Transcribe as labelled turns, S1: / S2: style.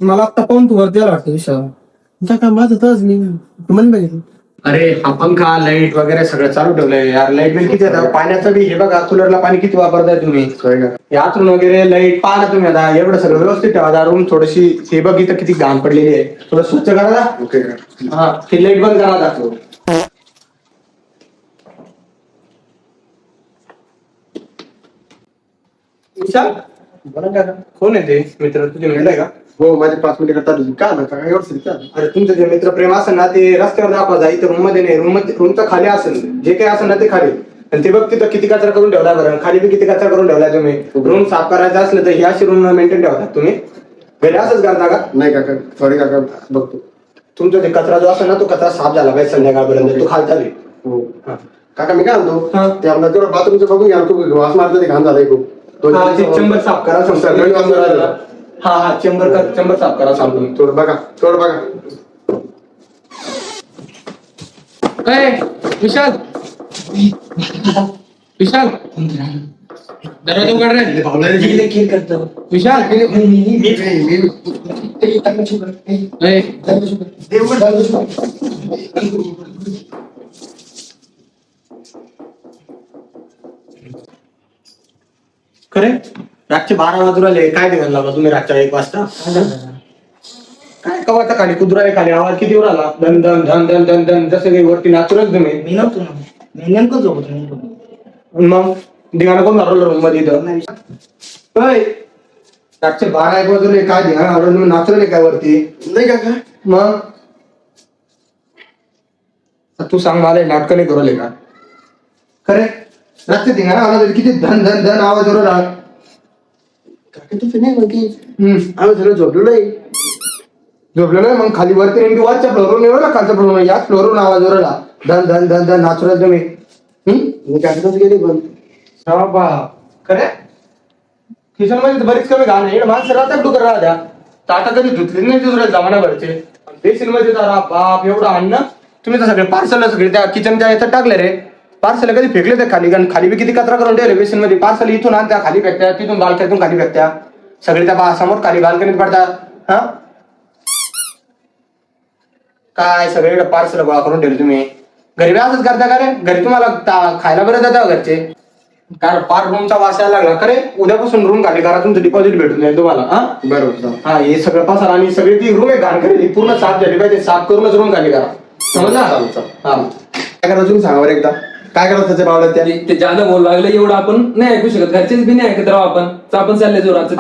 S1: मला आता पाहून तू वरती आला वाटतं विषय
S2: काय माझं तच मी तुम्हाला बघितलं.
S3: अरे हा पंखा लाईट वगैरे सगळं चालू ठेवलंय यार. लाईट बिल किती येतं पाण्याचं बी. हे बघा कूलरला पाणी किती वापरताय तुम्ही. यातून वगैरे लाईट पाहा ना तुम्ही. आता एवढं सगळं व्यवस्थित ठेवा. रूम थोडीशी हे बघ इथं किती घाण पडलेली आहे. थोडं स्वच्छ करा ना.
S2: ओके.
S3: हा ती लाईट बंद करा दाखव. विशाल कोण आहे ते मित्र तुझे मिळालाय का?
S2: हो माझे 5 मिनिटं करतात काय ना काय व्यवस्थित.
S3: अरे तुमचं जे मित्र प्रेम असेल ना ते रस्त्यावर दाखवा जा. इथं रूम मध्ये नाही. रूमच्या खाली असेल जे काही असेल ना ते खाली. आणि ते बघ तिथं किती कचरा करून ठेवला बरं. खाली बी किती कचरा करून ठेवलाय तुम्ही. रूम साफ करायचं असलं तर ही अशी रूम मेंटेन ठेवतात तुम्ही. घरी असंच करता का?
S2: नाही काका सॉरी काका बघतो.
S3: तुमचा ते कचरा जो असेल ना तो कचरा साफ झाला पाहिजे संध्याकाळपर्यंत. तो खालचा बी.
S2: हो काका मी काय म्हणतो
S3: हा.
S2: ते आपलं तेवढं बाथरूमचं बघून घ्या. तू वास मारलं ते घाण झालंय खूप.
S3: हा ते चेंबर साफ करा सांगतो. हा चेंबर साफ करा सांगतो.
S2: थोडं बघा.
S1: विशाल विशाल दरवाजा उघड रे. विशाल
S3: खरे रातचे 12 वाजून आले. काय ध्यान लावला तुम्ही रातच्या 1 वाजता? काय कवाचा खाली कुदराय खाली आवाज किती वर आला. धन धन धन धन धन धन जसं काही वरती नाचूनच तुम्ही.
S1: मी नव्हतो ना. मी नेमकं झोपत नव्हतो.
S3: मग धिंगाणा कोण मारवलं रूम मध्ये इथं? होय रातचे 12-1 वाजून काय धिंगाणा मारवलं तुम्ही? नाचवले काय वरती?
S2: नाही काका
S3: मग तू सांग मला नाटक नाही करवले का? खरे रातचे धिंगाणा आला तरी किती धन धन धन आवाज वर आला.
S2: काका तू नाही म्हणते आम्ही सगळं झोपलो नाही.
S3: झोपलेलं आहे मग खाली वरती नेमकी वरच्या फ्लोरवरून येऊ ना खालच्या फ्लोर याच फ्लोरवरून आवाज वर आला. धन धन धन धन नाचवलं तुम्ही.
S2: मी काकाच गेली पण
S3: खरे किचन मध्ये तर बरीच कमी घाण आहे. माणसं राहतात डुकर राहत्या. ताटा कधी धुतली नाही दुसऱ्या जमान्यावरचे. बेसिन मध्ये जरा बाप एवढं अन्न. तुम्ही तर सगळे पार्सल सगळे त्या किचनच्या याच्यात टाकले रे. पार्सल कधी फेकले ते खाली. कारण खाली बी किती कचरा करून ठेवले बेसिन मध्ये. पार्सल इथून आणत्या खाली फेकत्या. तिथून बालक्यातून खाली फेकत्या. सगळे त्या समोर खाली बाल्कनीत पडतात. हा काय सगळे पार्सल गोळा करून ठेवले तुम्ही. घरी बी असंच करता का रे? घरी तुम्हाला खायला बरं जातं घरचे. काय पार रूमचा वास यायला लागला खरे. उद्यापासून रूम खाली करा. तुमचं डिपॉझिट भेटून जाईल तुम्हाला. हा
S2: बरोबर.
S3: हा हे सगळं पसार आणि सगळी ती रूम आहे घाण करेल. पूर्ण साफ झाली पाहिजे. साफ करूनच रूम खाली करा. समजला? हा
S2: काय करायचं तुम्ही सांगा बरं एकदा. काय करायचं त्याच्या पावल्यात त्या
S4: ते ज्यादा बोलू लागलं एवढं आपण नाही ऐकू शकत. घरचेच बी नाही ऐकत राहू आपण चालले जोराचं.